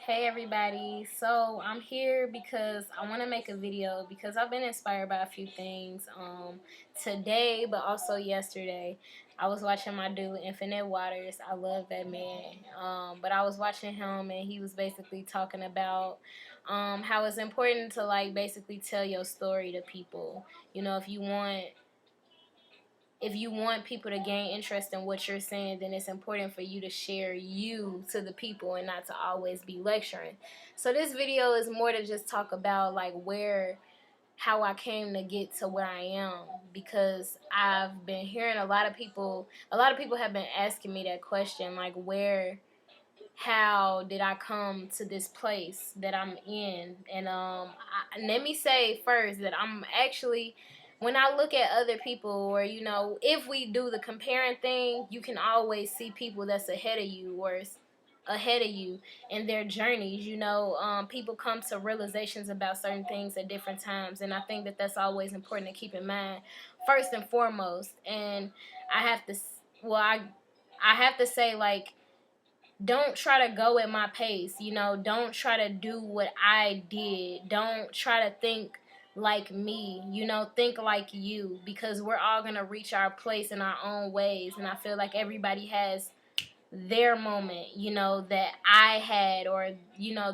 Hey everybody, so I'm here because I want to make a video because I've been inspired by a few things today, but also yesterday. I was watching my dude Infinite Waters. I love that man. But I was watching him and he was basically talking about how it's important to like basically tell your story to people. You know, if you want people to gain interest in what you're saying, then it's important for you to share you to the people and not to always be lecturing. So this video is more to just talk about like how I came to get to where I am, because I've been hearing a lot of people have been asking me that question, like how did I come to this place that I'm in? And let me say first that I'm actually, when I look at other people, or if we do the comparing thing, you can always see people that's ahead of you or ahead of you in their journeys. People come to realizations about certain things at different times, and I think that that's always important to keep in mind first and foremost. And I have to, well, I have to say, like, don't try to go at my pace. Don't try to do what I did. Don't try to think like me. Think like you, because we're all going to reach our place in our own ways. And I feel like everybody has their moment, that I had, or,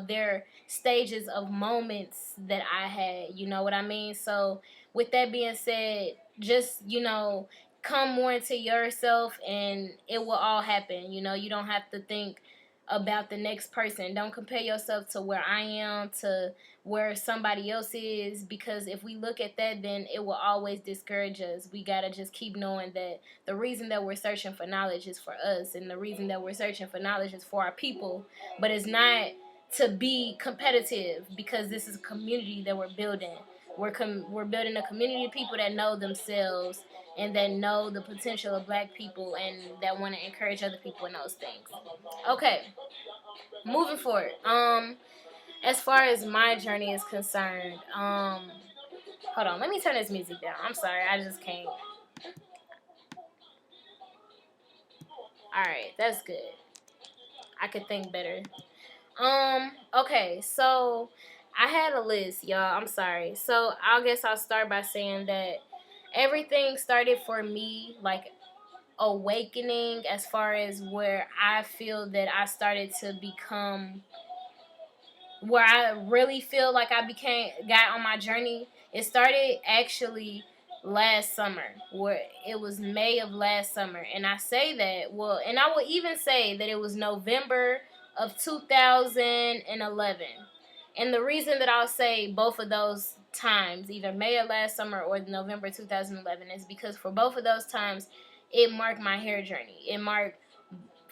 their stages of moments that I had. You know what I mean? So, with that being said, just, come more into yourself and it will all happen. You don't have to think about the next person. Don't compare yourself to where I am, to where somebody else is, because if we look at that, then it will always discourage us. We got to just keep knowing that the reason that we're searching for knowledge is for us, and the reason that we're searching for knowledge is for our people, but it's not to be competitive, because this is a community that we're building. We're building a community of people that know themselves and that know the potential of black people and that want to encourage other people in those things. Okay, moving forward. As far as my journey is concerned, hold on, let me turn this music down. I'm sorry, I just can't. All right, that's good. I could think better. Okay, so I had a list, y'all. I'm sorry. So I guess I'll start by saying that everything started for me like awakening, as far as where I feel that I started to become, where I really feel like got on my journey. It started actually last summer, where it was May of last summer. And I say that, and I will even say that it was November of 2011. And the reason that I'll say both of those times, either May of last summer or November 2011, is because for both of those times, it marked my hair journey. It marked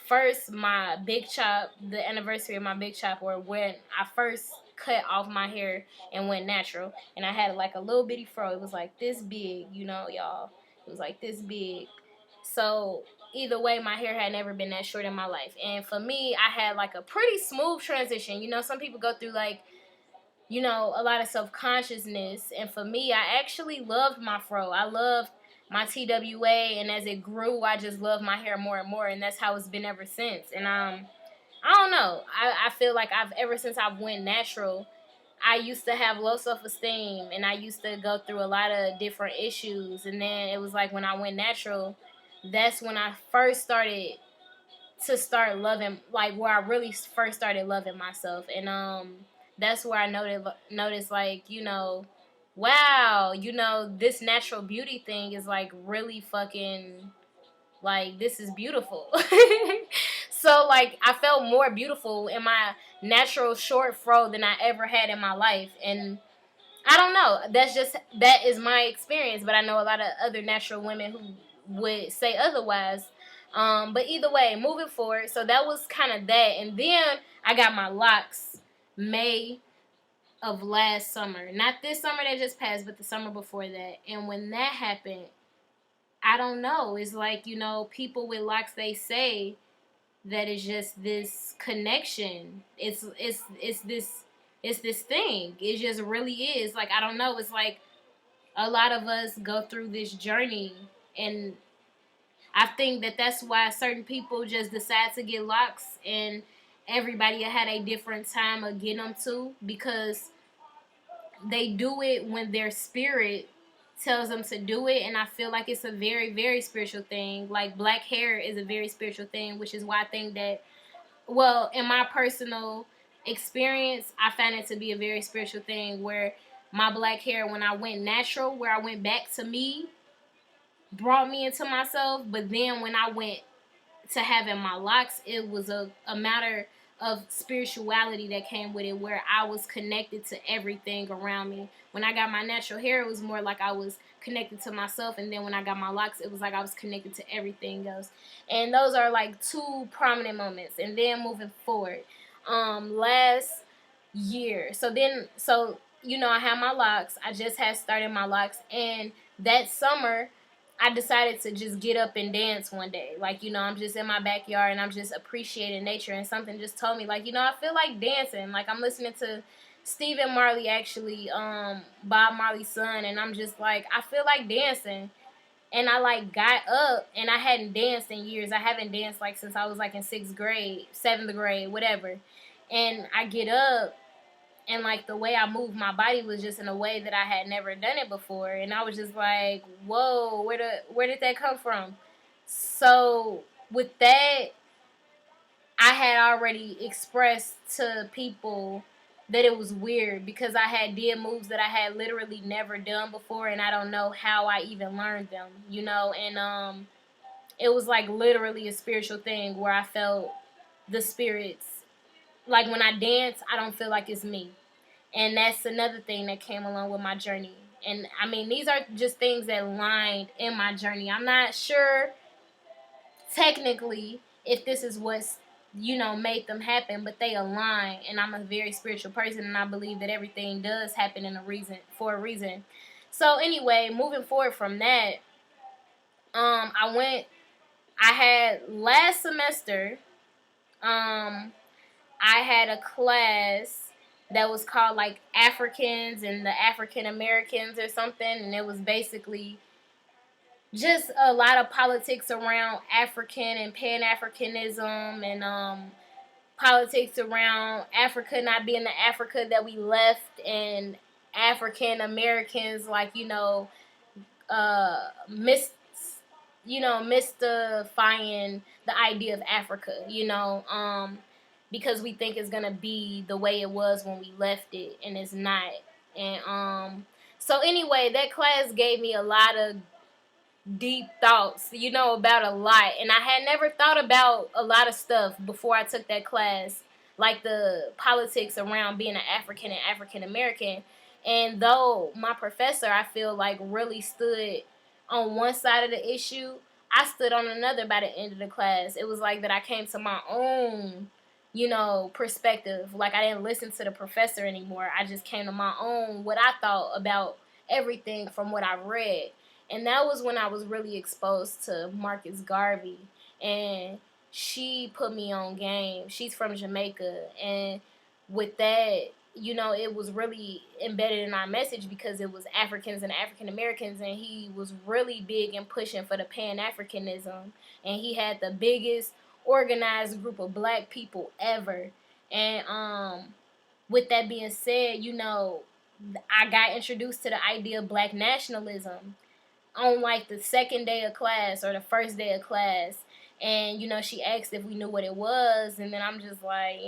first my big chop, the anniversary of my big chop, or when I first cut off my hair and went natural. And I had like a little bitty fro. It was like this big, y'all. It was like this big. So either way, my hair had never been that short in my life. And for me, I had like a pretty smooth transition. Some people go through like, a lot of self-consciousness. And for me, I actually loved my fro. I loved my TWA, and as it grew, I just loved my hair more and more, and that's how it's been ever since. And I don't know. I feel like ever since I've went natural, I used to have low self-esteem, and I used to go through a lot of different issues. And then it was like when I went natural, that's when I first started to start loving, like where I really first started loving myself. And that's where I noticed like, wow, this natural beauty thing is like really fucking, like, this is beautiful. So like I felt more beautiful in my natural short fro than I ever had in my life. And I don't know, that is my experience, but I know a lot of other natural women who would say otherwise. But either way, moving forward, so that was kind of that. And then I got my locks May of last summer. Not this summer that just passed, but the summer before that. And when that happened, I don't know. It's like, people with locks, they say that it's just this connection. It's this thing. It just really is. Like, I don't know. It's like a lot of us go through this journey, and I think that that's why certain people just decide to get locks, and everybody had a different time of getting them to, because they do it when their spirit tells them to do it. And I feel like it's a very, very spiritual thing. Like, black hair is a very spiritual thing, which is why I think that, well, in my personal experience, I found it to be a very spiritual thing, where my black hair, when I went natural, where I went back to me, brought me into myself. But then when I went to having my locks, it was a matter of spirituality that came with it, where I was connected to everything around me. When I got my natural hair, it was more like I was connected to myself, and then when I got my locks, it was like I was connected to everything else. And those are like two prominent moments. And then moving forward, last year, I had my locks. I just had started my locks, and that summer I decided to just get up and dance one day. Like, I'm just in my backyard and I'm just appreciating nature, and something just told me, like, I feel like dancing. Like, I'm listening to Stephen Marley, actually, Bob Marley's son, and I'm just like, I feel like dancing. And I, like, got up, and I hadn't danced in years. I haven't danced, like, since I was, like, in 6th grade, 7th grade, whatever. And I get up, and, like, the way I moved my body was just in a way that I had never done it before. And I was just like, whoa, where did that come from? So with that, I had already expressed to people that it was weird, because I had did moves that I had literally never done before, and I don't know how I even learned them, and it was like literally a spiritual thing, where I felt the spirits. Like, when I dance, I don't feel like it's me. And that's another thing that came along with my journey. And I mean, these are just things that lined in my journey. I'm not sure technically if this is what's, made them happen, but they align. And I'm a very spiritual person, and I believe that everything does happen for a reason. So anyway, moving forward from that, I had last semester, I had a class that was called, like, Africans and the African Americans or something, and it was basically just a lot of politics around African and Pan-Africanism, and politics around Africa not being the Africa that we left, and African Americans, like, uh, mis, mystifying the idea of Africa, because we think it's gonna be the way it was when we left it, and it's not. And so anyway, that class gave me a lot of deep thoughts, about a lot. And I had never thought about a lot of stuff before I took that class, like the politics around being an African and African American. And though my professor, I feel like, really stood on one side of the issue, I stood on another by the end of the class. It was like that I came to my own, perspective. Like, I didn't listen to the professor anymore. I just came to my own, what I thought about everything from what I read. And that was when I was really exposed to Marcus Garvey. And she put me on game. She's from Jamaica. And with that, it was really embedded in our message, because it was Africans and African Americans. And he was really big in pushing for the Pan-Africanism. And he had the biggest organized group of black people ever. And with that being said, I got introduced to the idea of black nationalism on, like, the second day of class or the first day of class. And she asked if we knew what it was, and then I'm just like,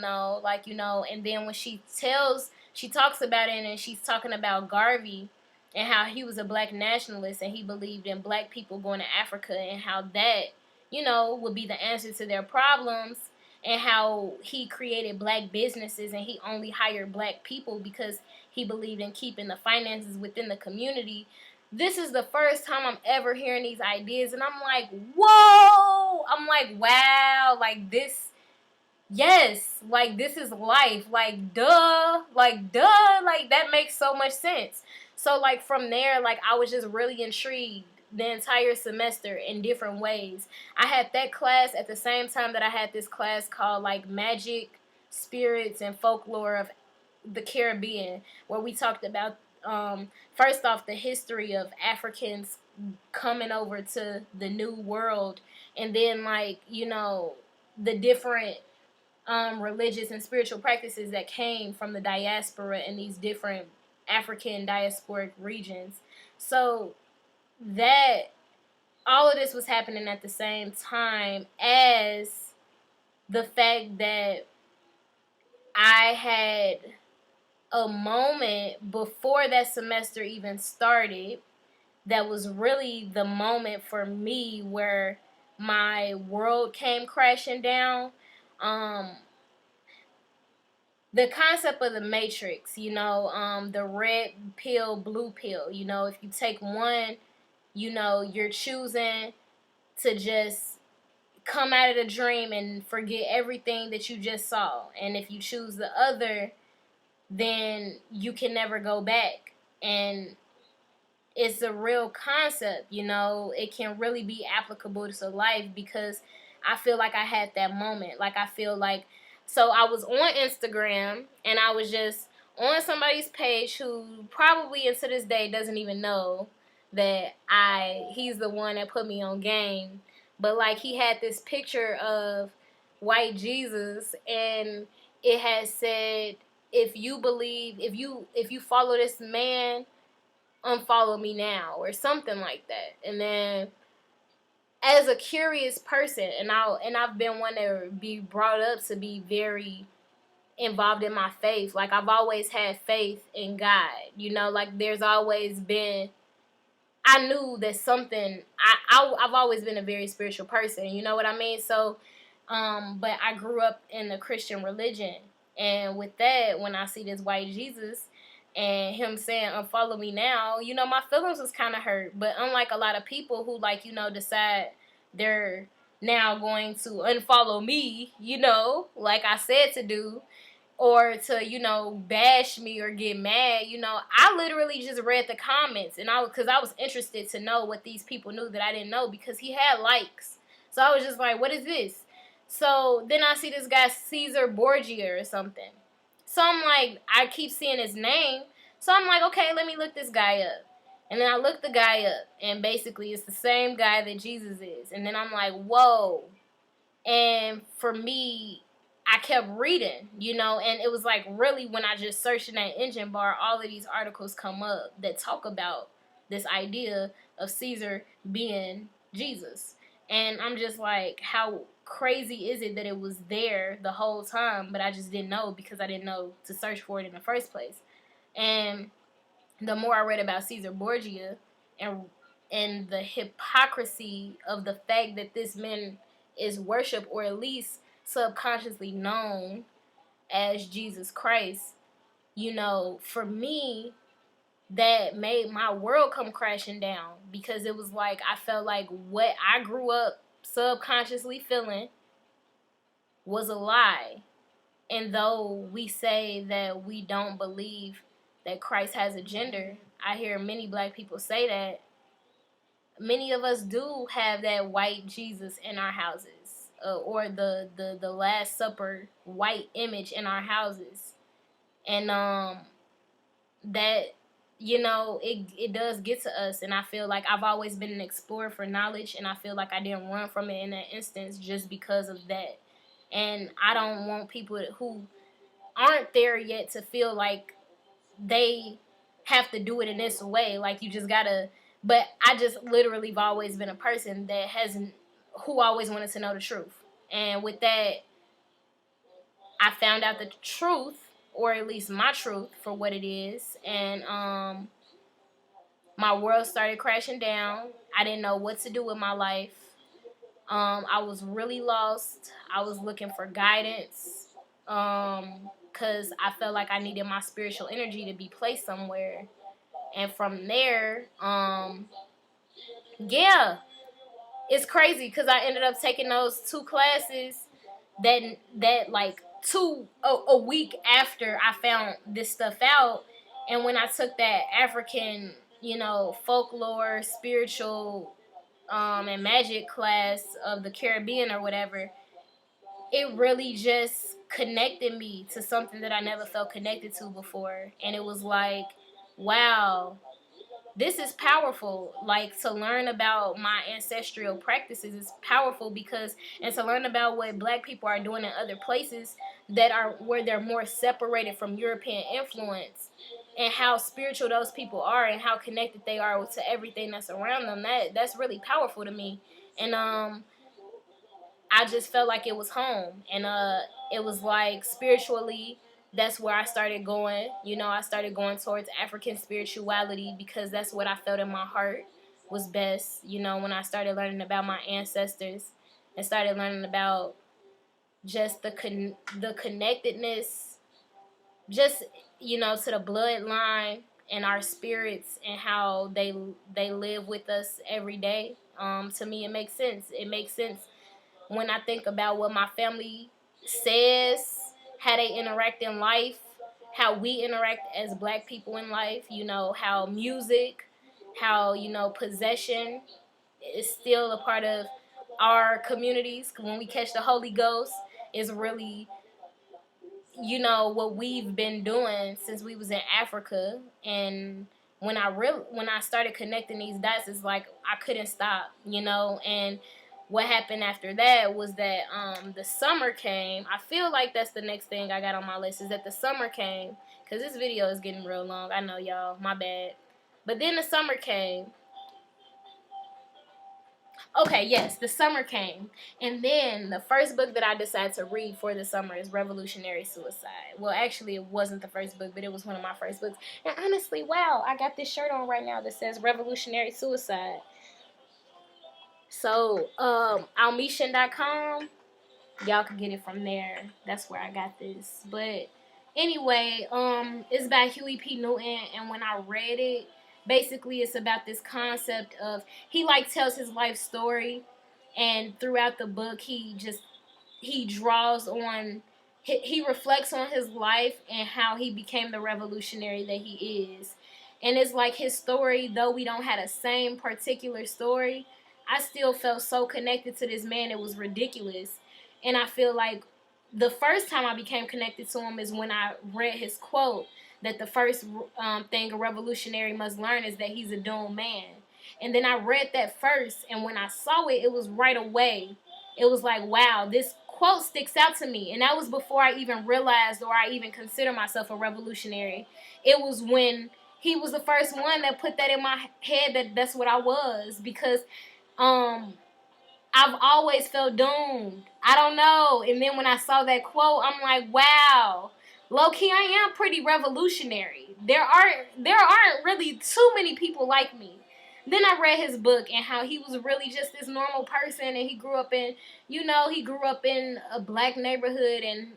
no, like, and then when she talks about it, and she's talking about Garvey and how he was a black nationalist, and he believed in black people going to Africa, and how that would be the answer to their problems, and how he created black businesses, and he only hired black people because he believed in keeping the finances within the community. This is the first time I'm ever hearing these ideas, and I'm like, whoa! I'm like, wow, like, this, yes, like, this is life, like, duh, like, that makes so much sense. So, like, from there, like, I was just really intrigued the entire semester in different ways. I had that class at the same time that I had this class called, like, Magic, Spirits, and Folklore of the Caribbean, where we talked about, first off, the history of Africans coming over to the New World, and then, like, the different religious and spiritual practices that came from the diaspora in these different African diasporic regions. So that all of this was happening at the same time as the fact that I had a moment before that semester even started that was really the moment for me where my world came crashing down. Um, the concept of the matrix, the red pill, blue pill, if you take one, you're choosing to just come out of the dream and forget everything that you just saw. And if you choose the other, then you can never go back. And it's a real concept, it can really be applicable to life, because I feel like I had that moment. Like, I feel like, so I was on Instagram and I was just on somebody's page who probably and to this day doesn't even know that he's the one that put me on game. But like, he had this picture of white Jesus, and it had said, if you follow this man, unfollow me now, or something like that. And then, as a curious person, and I've been one to be brought up to be very involved in my faith. Like, I've always had faith in God. Like, there's always been, I knew that something, I've always been a very spiritual person, you know what I mean? So, but I grew up in the Christian religion. And with that, when I see this white Jesus and him saying, unfollow me now, my feelings was kind of hurt. But unlike a lot of people who, like, decide they're now going to unfollow me, like I said to do, or to, bash me or get mad, I literally just read the comments, and because I was interested to know what these people knew that I didn't know, because he had likes. So I was just like, what is this? So then I see this guy, Caesar Borgia or something. So I'm like, I keep seeing his name. So I'm like, okay, let me look this guy up. And then I look the guy up, and basically it's the same guy that Jesus is. And then I'm like, whoa. And for me, I kept reading, and it was like, really, when I just searched in that engine bar, all of these articles come up that talk about this idea of Caesar being Jesus. And I'm just like, how crazy is it that it was there the whole time, but I just didn't know, because I didn't know to search for it in the first place. And the more I read about Caesar Borgia and the hypocrisy of the fact that this man is worshipped, or at least subconsciously known as Jesus Christ, for me, that made my world come crashing down, because it was like, I felt like what I grew up subconsciously feeling was a lie. And though we say that we don't believe that Christ has a gender, I hear many black people say that. Many of us do have that white Jesus in our houses, or the Last Supper white image in our houses. And that, it does get to us. And I feel like I've always been an explorer for knowledge, and I feel like I didn't run from it in that instance just because of that. And I don't want people who aren't there yet to feel like they have to do it in this way. Like, you just gotta. But I just literally have always been a person who always wanted to know the truth. And with that, I found out the truth, or at least my truth, for what it is. And my world started crashing down. I didn't know what to do with my life. I was really lost. I was looking for guidance, because I felt like I needed my spiritual energy to be placed somewhere. And from there, yeah, it's crazy, because I ended up taking those 2 classes that like a week after I found this stuff out. And when I took that African, folklore, spiritual, and magic class of the Caribbean or whatever, it really just connected me to something that I never felt connected to before. And it was like, wow, this is powerful. Like, to learn about my ancestral practices is powerful, because, and to learn about what Black people are doing in other places that are where they're more separated from European influence, and how spiritual those people are and how connected they are to everything that's around them. That's really powerful to me. And I just felt like it was home. And it was like, spiritually, that's where I started going. You know, I started going towards African spirituality, because that's what I felt in my heart was best. You know, when I started learning about my ancestors and started learning about just the connectedness, just, you know, to the bloodline and our spirits, and how they live with us every day. To me, it makes sense. It makes sense when I think about what my family says, how they interact in life, how we interact as Black people in life, you know, how music, how, you know, possession is still a part of our communities. When we catch the Holy Ghost, is really, you know, what we've been doing since we was in Africa. And when I started connecting these dots, it's like I couldn't stop, you know. And what happened after that was that the summer came. I feel like that's the next thing I got on my list, is that the summer came, because this video is getting real long. I know, y'all, my bad. But then the summer came. Okay, yes, the summer came. And then the first book that I decided to read for the summer is Revolutionary Suicide. Well, actually, it wasn't the first book, but it was one of my first books. And honestly, wow, I got this shirt on right now that says Revolutionary Suicide. So, almishan.com, y'all can get it from there. That's where I got this. But anyway, it's by Huey P. Newton, and when I read it, basically it's about this concept of, he like tells his life story, and throughout the book he draws on, he reflects on his life and how he became the revolutionary that he is. And it's like his story, though we don't have the same particular story, I still felt so connected to this man, it was ridiculous. And I feel like the first time I became connected to him is when I read his quote that the first thing a revolutionary must learn is that he's a doomed man. And then I read that first, and when I saw it, it was right away. It was like, wow, this quote sticks out to me. And that was before I even realized or I even considered myself a revolutionary. It was when he was the first one that put that in my head, that that's what I was. Because I've always felt doomed. I don't know. And then when I saw that quote, I'm like, wow. Low key, I am pretty revolutionary. There aren't really too many people like me. Then I read his book and how he was really just this normal person, and he grew up in, a Black neighborhood, and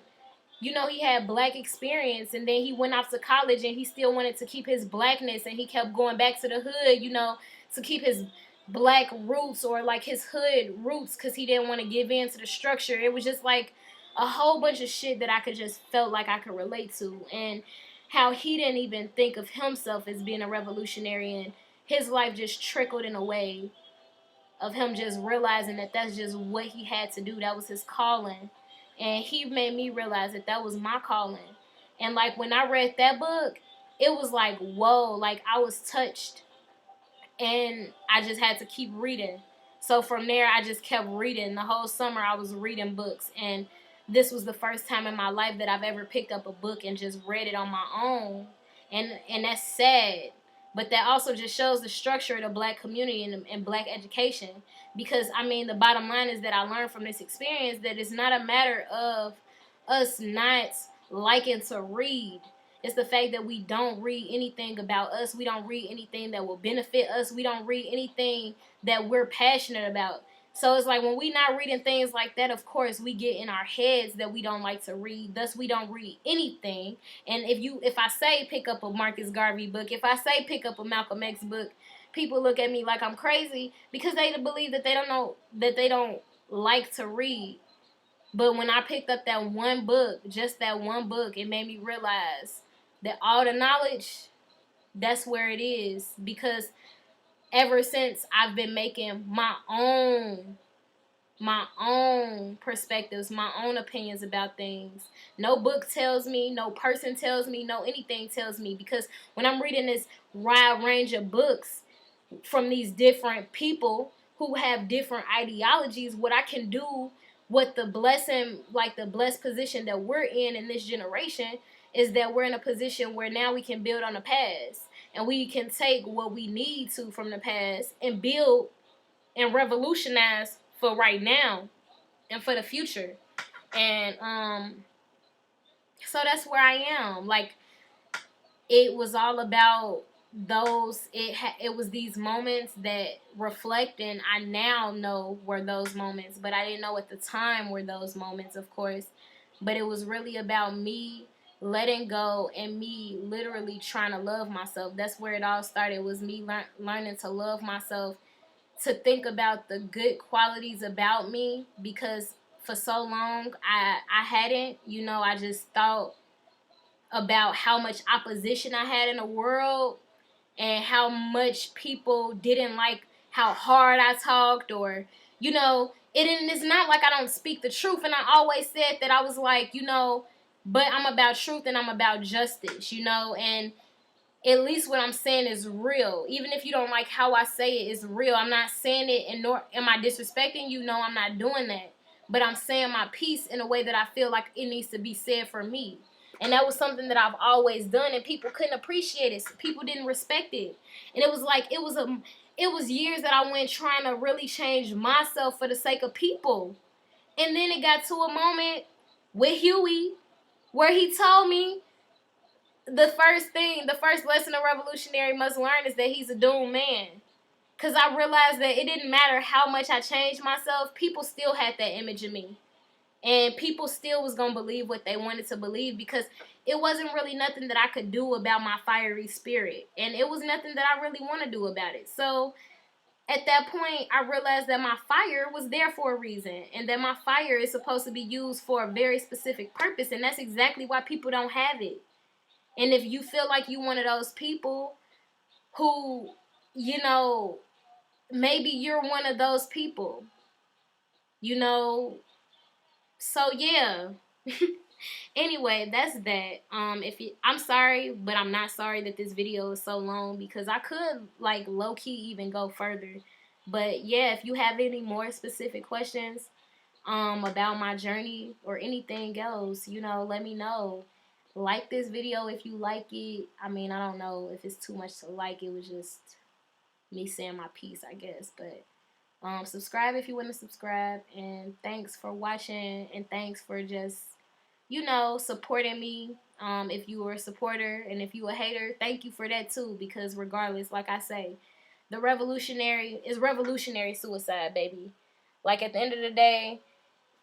he had Black experience, and then he went off to college and he still wanted to keep his Blackness, and he kept going back to the hood, to keep his Black roots, or like his hood roots, because he didn't want to give in to the structure. It was just like a whole bunch of shit that I could just felt like I could relate to, and how he didn't even think of himself as being a revolutionary, and his life just trickled in a way of him just realizing that that's just what he had to do. That was his calling. And he made me realize that that was my calling. And like when I read that book, it was like, whoa, like I was touched. And I just had to keep reading. So from there, I just kept reading. The whole summer, I was reading books. And this was the first time in my life that I've ever picked up a book and just read it on my own. And that's sad. But that also just shows the structure of the Black community and Black education. Because, the bottom line is that I learned from this experience that it's not a matter of us not liking to read. It's the fact that we don't read anything about us. We don't read anything that will benefit us. We don't read anything that we're passionate about. So it's like when we not reading things like that, of course, we get in our heads that we don't like to read. Thus, we don't read anything. And if I say pick up a Marcus Garvey book, if I say pick up a Malcolm X book, people look at me like I'm crazy because they believe that they don't know, that they don't like to read. But when I picked up that one book, just that one book, it made me realize that all the knowledge, that's where it is. Because ever since I've been making my own my own perspectives, my own opinions about things. No book tells me, no person tells me, no anything tells me. Because when I'm reading this wide range of books from these different people who have different ideologies, what I can do, what the blessing, like the blessed position that we're in this generation, is that we're in a position where now we can build on the past, and we can take what we need to from the past and build and revolutionize for right now and for the future. And so that's where I am. Like, it was all about those, it was these moments that reflect, and I now know were those moments, but I didn't know at the time were those moments, of course. But it was really about me letting go and me literally trying to love myself. That's where it all started, was me learning to love myself, to think about the good qualities about me, because for so long I hadn't, I just thought about how much opposition I had in the world, and how much people didn't like how hard I talked, or it's not like I don't speak the truth. And I always said that I was like, but I'm about truth and I'm about justice, and at least what I'm saying is real. Even if you don't like how I say it, it's real. I'm not saying it, and nor am I disrespecting you. No, I'm not doing that. But I'm saying my piece in a way that I feel like it needs to be said for me. And that was something that I've always done, and people couldn't appreciate it. People didn't respect it. And it was like, it was years that I went trying to really change myself for the sake of people. And then it got to a moment with Huey where he told me, the first lesson a revolutionary must learn is that he's a doomed man. Because I realized that it didn't matter how much I changed myself, people still had that image of me. And people still was going to believe what they wanted to believe, because it wasn't really nothing that I could do about my fiery spirit. And it was nothing that I really want to do about it. So at that point, I realized that my fire was there for a reason, and that my fire is supposed to be used for a very specific purpose. And that's exactly why people don't have it. And if you feel like you one of those people who, maybe you're one of those people, so yeah. Anyway, that's that. I'm sorry, but I'm not sorry that this video is so long, because I could, like, low-key even go further. But yeah, if you have any more specific questions about my journey or anything else, let me know. Like this video if you like it. I mean, I don't know if it's too much to like. It was just me saying my piece, I guess. But subscribe if you want to subscribe. And thanks for watching. And thanks for just, supporting me. If you were a supporter, and if you a hater, thank you for that too. Because regardless, like I say, the revolutionary is revolutionary suicide, baby. Like, at the end of the day,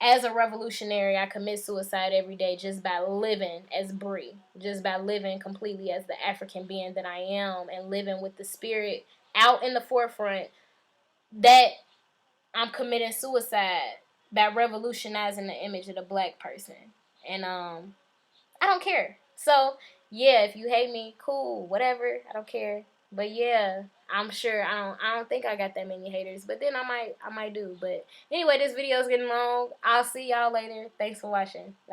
as a revolutionary, I commit suicide every day just by living as Bree. Just by living completely as the African being that I am, and living with the spirit out in the forefront, that I'm committing suicide by revolutionizing the image of the black person. And I don't care. So yeah, if you hate me, cool, whatever. I don't care. But yeah, I'm sure I don't think I got that many haters. But then I might do. But anyway, this video is getting long. I'll see y'all later. Thanks for watching. Bye.